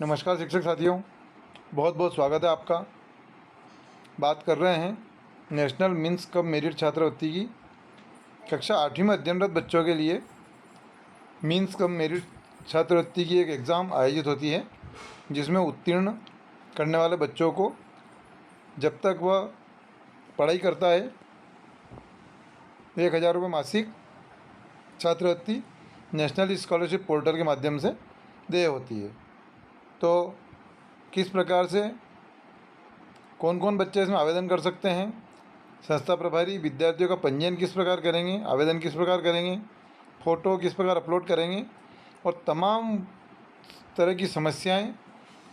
नमस्कार शिक्षक साथियों, बहुत बहुत स्वागत है आपका। बात कर रहे हैं नेशनल मीन्स कम मेरिट छात्रवृत्ति की। कक्षा 8वीं में अध्ययनरत बच्चों के लिए मीन्स कम मेरिट छात्रवृत्ति की एक एग्ज़ाम आयोजित होती है, जिसमें उत्तीर्ण करने वाले बच्चों को जब तक वह पढ़ाई करता है 1,000 रुपये मासिक छात्रवृत्ति नेशनल स्कॉलरशिप पोर्टल के माध्यम से देय होती है। तो किस प्रकार से कौन कौन बच्चे इसमें आवेदन कर सकते हैं, संस्था प्रभारी विद्यार्थियों का पंजीयन किस प्रकार करेंगे, आवेदन किस प्रकार करेंगे, फ़ोटो किस प्रकार अपलोड करेंगे और तमाम तरह की समस्याएं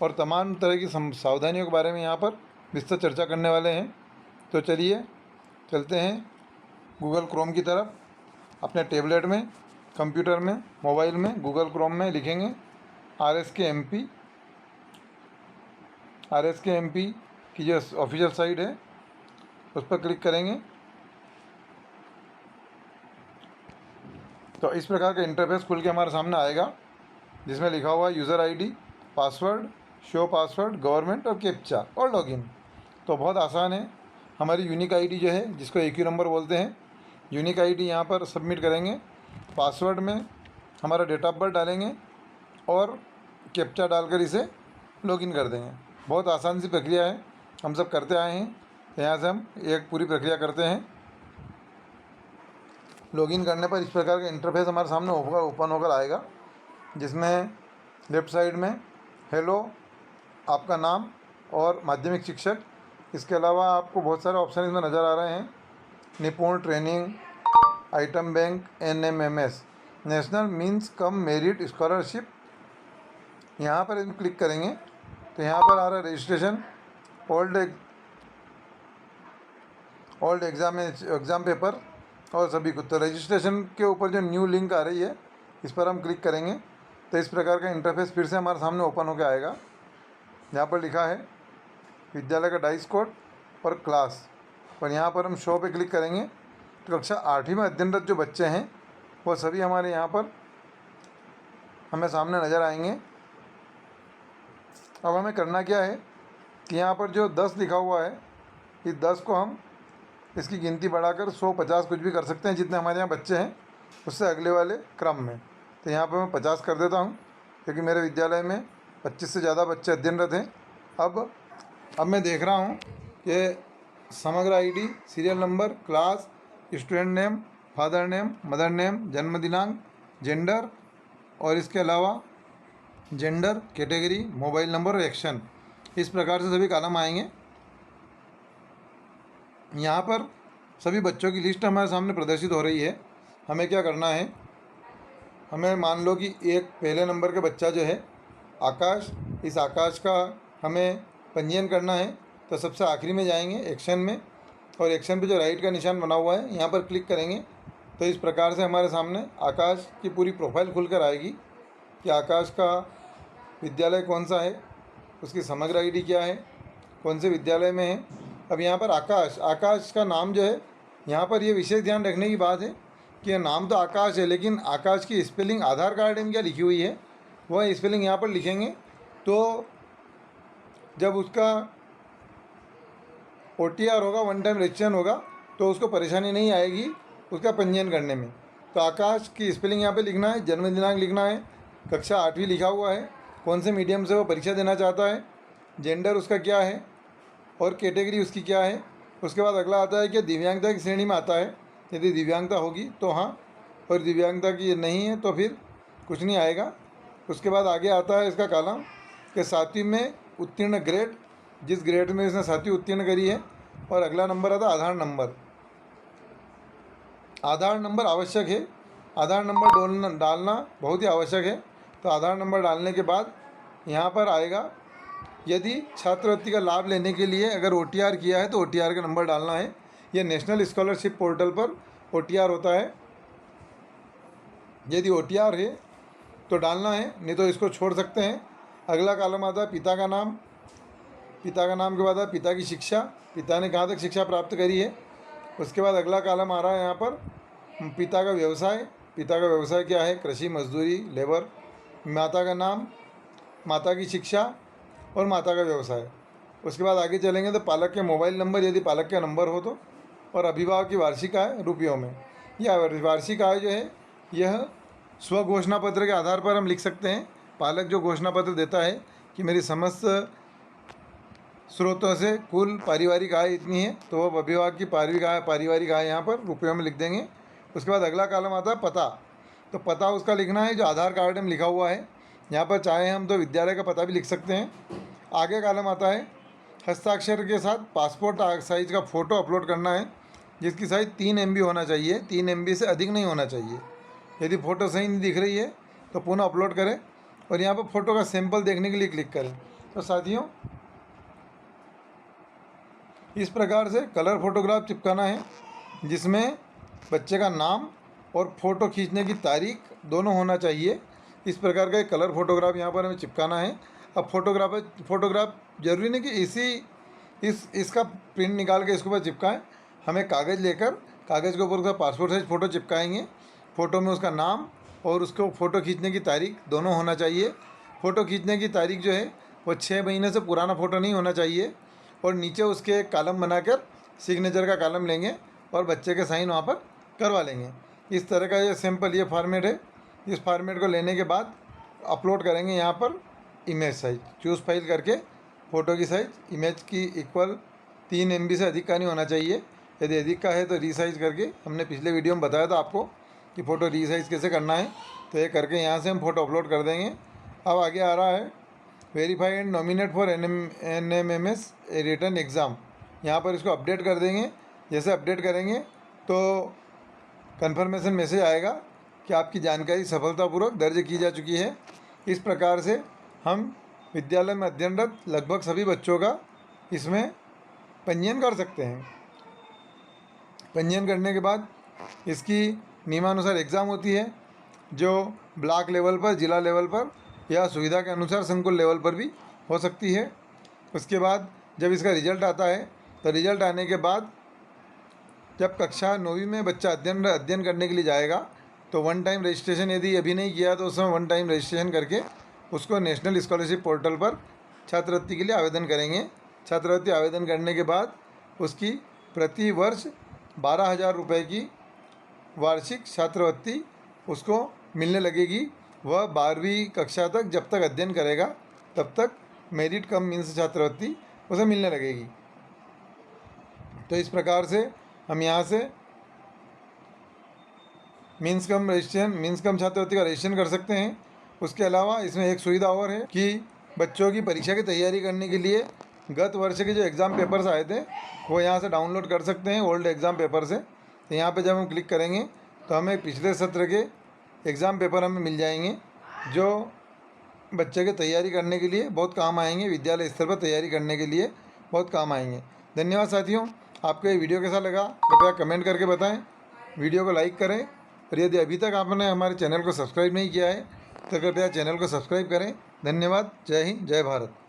और तमाम तरह की सावधानियों के बारे में यहाँ पर विस्तृत चर्चा करने वाले हैं। तो चलिए चलते हैं गूगल क्रोम की तरफ। अपने टैबलेट में, कंप्यूटर में, मोबाइल में गूगल क्रोम में लिखेंगे RSK MP की जो ऑफिशियल साइट है उस पर क्लिक करेंगे तो इस प्रकार का इंटरफेस खुल के हमारे सामने आएगा, जिसमें लिखा हुआ है user ID, password, show password, government और कैप्चा और लॉगिन। तो बहुत आसान है। हमारी यूनिक ID जो है, जिसको AQ नंबर बोलते हैं, यूनिक ID यहाँ पर सबमिट करेंगे। पासवर्ड में हमारा डेट ऑफ बर्थ डालेंगे और कैप्चा डालकर इसे लॉगिन कर देंगे। बहुत आसान सी प्रक्रिया है, हम सब करते आए हैं। यहाँ से हम एक पूरी प्रक्रिया करते हैं। लॉगिन करने पर इस प्रकार का इंटरफेस हमारे सामने ओपन होकर आएगा, जिसमें लेफ़्ट साइड में हेलो, आपका नाम और माध्यमिक शिक्षक, इसके अलावा आपको बहुत सारे ऑप्शन इसमें नज़र आ रहे हैं। निपुण training, item bank, NMMS national means cum merit scholarship. यहाँ पर हम क्लिक करेंगे तो यहाँ पर आ रहा है रजिस्ट्रेशन, ओल्ड एग्ज़ाम पेपर और सभी कुछ। तो रजिस्ट्रेशन के ऊपर जो न्यू लिंक आ रही है, इस पर हम क्लिक करेंगे तो इस प्रकार का इंटरफेस फिर से हमारे सामने ओपन होकर आएगा। यहाँ पर लिखा है विद्यालय का डाइस कोड और क्लास, और यहाँ पर हम शो पे क्लिक करेंगे तो कक्षा 8वीं में अध्ययनरत जो बच्चे हैं वो सभी हमारे यहाँ पर हमें सामने नज़र आएंगे। अब हमें करना क्या है कि यहाँ पर जो 10 लिखा हुआ है, इस 10 को हम इसकी गिनती बढ़ाकर 100, 50 कुछ भी कर सकते हैं, जितने हमारे यहाँ बच्चे हैं उससे अगले वाले क्रम में। तो यहाँ पर मैं 50 कर देता हूँ, क्योंकि मेरे विद्यालय में 25 से ज़्यादा बच्चे अध्ययनरत हैं। अब मैं देख रहा हूँ कि समग्र ID, serial number, class, student name, father name, mother name, जन्म दिनांक, जेंडर और इसके अलावा जेंडर, कैटेगरी, मोबाइल नंबर और एक्शन, इस प्रकार से सभी कॉलम आएंगे। यहाँ पर सभी बच्चों की लिस्ट हमारे सामने प्रदर्शित हो रही है। हमें क्या करना है, हमें मान लो कि एक पहले नंबर का बच्चा जो है आकाश, इस आकाश का हमें पंजीयन करना है। तो सबसे आखिरी में जाएंगे एक्शन में, और एक्शन पे जो राइट का निशान बना हुआ है यहाँ पर क्लिक करेंगे तो इस प्रकार से हमारे सामने आकाश की पूरी प्रोफाइल खुलकर आएगी कि आकाश का विद्यालय कौन सा है, उसकी समग्र ID क्या है, कौन से विद्यालय में है। अब यहाँ पर आकाश का नाम जो है, यहाँ पर ये विशेष ध्यान रखने की बात है कि नाम तो आकाश है, लेकिन आकाश की स्पेलिंग आधार कार्ड में क्या लिखी हुई है वह स्पेलिंग यहाँ पर लिखेंगे। तो जब उसका OTR होगा, वन टाइम रजिस्ट्रेशन होगा, तो उसको परेशानी नहीं आएगी उसका पंजीयन करने में। तो आकाश की स्पेलिंग यहाँ पे लिखना है, जन्म दिनांक लिखना है, कक्षा 8वीं लिखा हुआ है, कौन से मीडियम से वो परीक्षा देना चाहता है, जेंडर उसका क्या है और कैटेगरी उसकी क्या है। उसके बाद अगला आता है कि दिव्यांगता की श्रेणी में आता है। यदि दिव्यांगता होगी तो हाँ, और दिव्यांगता की नहीं है तो फिर कुछ नहीं आएगा। उसके बाद आगे आता है इसका कॉलम कि 7वीं में उत्तीर्ण ग्रेड, जिस ग्रेड में इसने 7वीं उत्तीर्ण करी है। और अगला नंबर आता है आधार नंबर। आधार नंबर आवश्यक है, आधार नंबर डालना बहुत ही आवश्यक है। तो आधार नंबर डालने के बाद यहाँ पर आएगा, यदि छात्रवृत्ति का लाभ लेने के लिए अगर OTR किया है तो OTR का नंबर डालना है। यह नेशनल स्कॉलरशिप पोर्टल पर OTR होता है, यदि OTR है तो डालना है, नहीं तो इसको छोड़ सकते हैं। अगला कॉलम आता है पिता का नाम। पिता का नाम के बाद है पिता की शिक्षा, पिता ने कहाँ तक शिक्षा प्राप्त करी है। उसके बाद अगला कॉलम आ रहा है यहाँ पर पिता का व्यवसाय। पिता का व्यवसाय क्या है, कृषि, मजदूरी, लेबर। माता का नाम, माता की शिक्षा और माता का व्यवसाय। उसके बाद आगे चलेंगे तो पालक के मोबाइल नंबर यदि पालक का नंबर हो तो, और अभिभावक की वार्षिक आय रुपयों में। यह वार्षिक आय जो है यह स्व घोषणा पत्र के आधार पर हम लिख सकते हैं। पालक जो घोषणा पत्र देता है कि मेरी समस्त स्रोतों से कुल पारिवारिक आय इतनी है, तो वह अभिभावक की पारिवारिक आय यहाँ पर रुपयों में लिख देंगे। उसके बाद अगला कॉलम आता है पता। तो पता उसका लिखना है जो आधार कार्ड में लिखा हुआ है। यहाँ पर चाहे हम तो विद्यालय का पता भी लिख सकते हैं। आगे कॉलम आता है हस्ताक्षर के साथ पासपोर्ट साइज़ का फ़ोटो अपलोड करना है, जिसकी साइज़ 3 MB होना चाहिए, 3 MB से अधिक नहीं होना चाहिए। यदि फ़ोटो सही नहीं दिख रही है तो पुनः अपलोड करें और यहाँ पर फ़ोटो का सैंपल देखने के लिए क्लिक करें। तो साथियों, इस प्रकार से कलर फोटोग्राफ चिपकाना है, जिसमें बच्चे का नाम और फ़ोटो खींचने की तारीख दोनों होना चाहिए। इस प्रकार का एक कलर फोटोग्राफ यहाँ पर हमें चिपकाना है। अब फोटोग्राफ जरूरी नहीं कि इसका प्रिंट निकाल के इसके ऊपर चिपकाएं। हमें कागज़ लेकर कागज़ के ऊपर उसका पासपोर्ट साइज फ़ोटो चिपकाएंगे। फ़ोटो में उसका नाम और उसको फ़ोटो खींचने की तारीख दोनों होना चाहिए। फ़ोटो खींचने की तारीख जो है वो 6 महीने से पुराना फ़ोटो नहीं होना चाहिए। और नीचे उसके एक कॉलम बनाकर सिग्नेचर का कॉलम लेंगे और बच्चे के साइन वहाँ पर करवा लेंगे। इस तरह का ये सिंपल ये फॉर्मेट है। इस फॉर्मेट को लेने के बाद अपलोड करेंगे यहाँ पर इमेज साइज, चूज़ फाइल करके फ़ोटो की साइज़ इमेज की इक्वल 3 MB से अधिक का नहीं होना चाहिए। यदि अधिक का है तो रीसाइज करके, हमने पिछले वीडियो में बताया था आपको कि फ़ोटो रीसाइज कैसे करना है, तो ये करके यहाँ से हम फ़ोटो अपलोड कर देंगे। अब आगे आ रहा है verify and nominate for NMMS written exam. यहाँ पर इसको अपडेट कर देंगे। जैसे अपडेट करेंगे तो कन्फर्मेशन मैसेज आएगा कि आपकी जानकारी सफलतापूर्वक दर्ज की जा चुकी है। इस प्रकार से हम विद्यालय में अध्ययनरत लगभग सभी बच्चों का इसमें पंजीयन कर सकते हैं। पंजीयन करने के बाद इसकी नियमानुसार एग्ज़ाम होती है, जो ब्लॉक लेवल पर, जिला लेवल पर या सुविधा के अनुसार संकुल लेवल पर भी हो सकती है। उसके बाद जब इसका रिजल्ट आता है तो रिजल्ट आने के बाद जब कक्षा 9वीं में बच्चा अध्ययन करने के लिए जाएगा तो 1 टाइम रजिस्ट्रेशन यदि अभी नहीं किया तो उसमें 1 टाइम रजिस्ट्रेशन करके उसको नेशनल स्कॉलरशिप पोर्टल पर छात्रवृत्ति के लिए आवेदन करेंगे। छात्रवृत्ति आवेदन करने के बाद उसकी प्रति वर्ष 12,000 रुपये की वार्षिक छात्रवृत्ति उसको मिलने लगेगी। वह 12वीं कक्षा तक जब तक अध्ययन करेगा तब तक मेरिट कम मीन्स छात्रवृत्ति उसे मिलने लगेगी। तो इस प्रकार से हम यहाँ से मीन्स कम छात्रवृत्ति का रजिस्ट्रेशन कर सकते हैं। उसके अलावा इसमें एक सुविधा और है कि बच्चों की परीक्षा की तैयारी करने के लिए गत वर्ष के जो एग्ज़ाम पेपर्स आए थे वो यहाँ से डाउनलोड कर सकते हैं ओल्ड एग्ज़ाम पेपर से। तो यहाँ पे जब हम क्लिक करेंगे तो हमें पिछले सत्र के एग्ज़ाम पेपर हमें मिल जाएंगे, जो बच्चे की तैयारी करने के लिए बहुत काम आएंगे, विद्यालय स्तर पर तैयारी करने के लिए बहुत काम आएंगे। धन्यवाद साथियों। आपको ये वीडियो कैसा लगा कृपया कमेंट करके बताएं, वीडियो को लाइक करें और यदि अभी तक आपने हमारे चैनल को सब्सक्राइब नहीं किया है तो कृपया चैनल को सब्सक्राइब करें। धन्यवाद। जय हिंद, जय भारत।